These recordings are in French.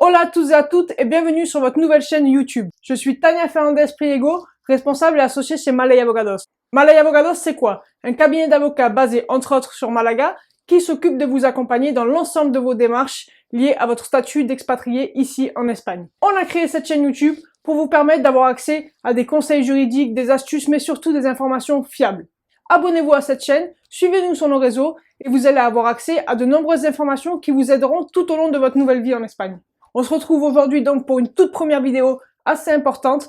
Hola à tous et à toutes et bienvenue sur votre nouvelle chaîne YouTube. Je suis Tania Fernandez Priego, responsable et associée chez Malay Abogados. Malay Abogados, c'est quoi? Un cabinet d'avocats basé entre autres sur Malaga qui s'occupe de vous accompagner dans l'ensemble de vos démarches liées à votre statut d'expatrié ici en Espagne. On a créé cette chaîne YouTube pour vous permettre d'avoir accès à des conseils juridiques, des astuces, mais surtout des informations fiables. Abonnez-vous à cette chaîne, suivez-nous sur nos réseaux et vous allez avoir accès à de nombreuses informations qui vous aideront tout au long de votre nouvelle vie en Espagne. On se retrouve aujourd'hui donc pour une toute première vidéo assez importante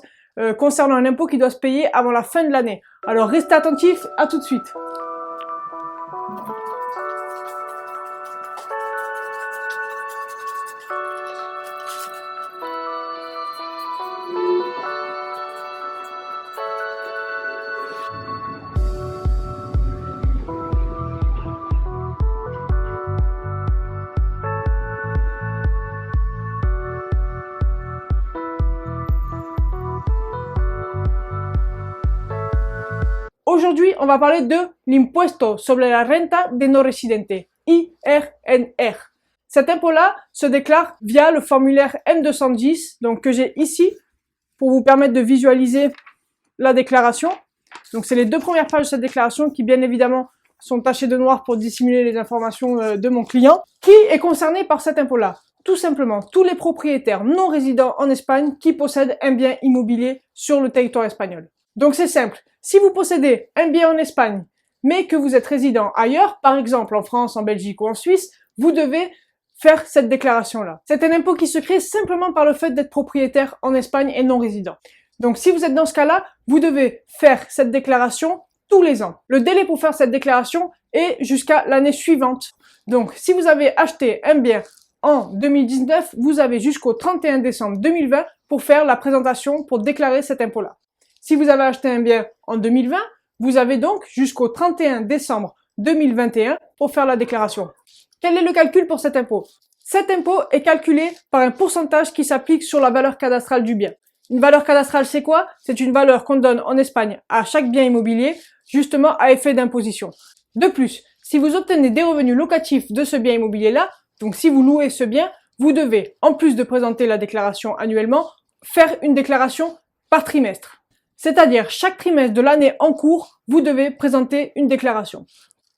concernant un impôt qui doit se payer avant la fin de l'année. Alors restez attentifs, à tout de suite. Aujourd'hui, on va parler de l'impuesto sobre la renta de no residente, IRNR. Cet impôt-là se déclare via le formulaire M210, donc que j'ai ici, pour vous permettre de visualiser la déclaration. Donc c'est les deux premières pages de cette déclaration qui, bien évidemment, sont tachées de noir pour dissimuler les informations de mon client. Qui est concerné par cet impôt-là? Tout simplement, tous les propriétaires non résidents en Espagne qui possèdent un bien immobilier sur le territoire espagnol. Donc c'est simple, si vous possédez un bien en Espagne, mais que vous êtes résident ailleurs, par exemple en France, en Belgique ou en Suisse, vous devez faire cette déclaration-là. C'est un impôt qui se crée simplement par le fait d'être propriétaire en Espagne et non résident. Donc si vous êtes dans ce cas-là, vous devez faire cette déclaration tous les ans. Le délai pour faire cette déclaration est jusqu'à l'année suivante. Donc si vous avez acheté un bien en 2019, vous avez jusqu'au 31 décembre 2020 pour faire la présentation pour déclarer cet impôt-là. Si vous avez acheté un bien en 2020, vous avez donc jusqu'au 31 décembre 2021 pour faire la déclaration. Quel est le calcul pour cet impôt? Cet impôt est calculé par un pourcentage qui s'applique sur la valeur cadastrale du bien. Une valeur cadastrale, c'est quoi? C'est une valeur qu'on donne en Espagne à chaque bien immobilier, justement à effet d'imposition. De plus, si vous obtenez des revenus locatifs de ce bien immobilier-là, donc si vous louez ce bien, vous devez, en plus de présenter la déclaration annuellement, faire une déclaration par trimestre. C'est-à-dire, chaque trimestre de l'année en cours, vous devez présenter une déclaration.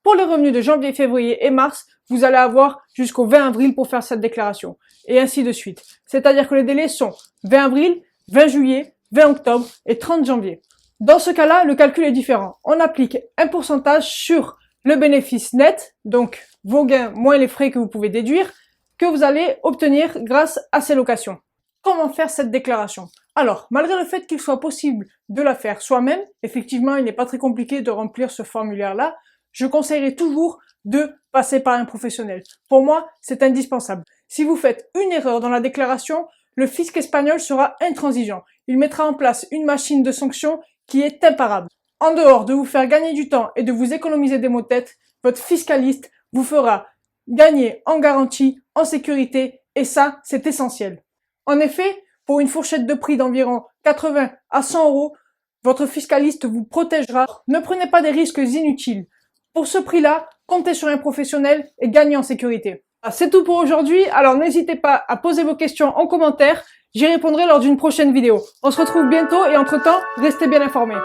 Pour les revenus de janvier, février et mars, vous allez avoir jusqu'au 20 avril pour faire cette déclaration. Et ainsi de suite. C'est-à-dire que les délais sont 20 avril, 20 juillet, 20 octobre et 30 janvier. Dans ce cas-là, le calcul est différent. On applique un pourcentage sur le bénéfice net, donc vos gains moins les frais que vous pouvez déduire, que vous allez obtenir grâce à ces locations. Comment faire cette déclaration? Alors, malgré le fait qu'il soit possible de la faire soi-même, effectivement, il n'est pas très compliqué de remplir ce formulaire-là, je conseillerais toujours de passer par un professionnel. Pour moi, c'est indispensable. Si vous faites une erreur dans la déclaration, le fisc espagnol sera intransigeant. Il mettra en place une machine de sanctions qui est imparable. En dehors de vous faire gagner du temps et de vous économiser des maux de tête, votre fiscaliste vous fera gagner en garantie, en sécurité, et ça, c'est essentiel. En effet, pour une fourchette de prix d'environ 80 à 100 euros, votre fiscaliste vous protégera. Ne prenez pas des risques inutiles. Pour ce prix-là, comptez sur un professionnel et gagnez en sécurité. C'est tout pour aujourd'hui, alors n'hésitez pas à poser vos questions en commentaire, j'y répondrai lors d'une prochaine vidéo. On se retrouve bientôt et entre-temps, restez bien informés.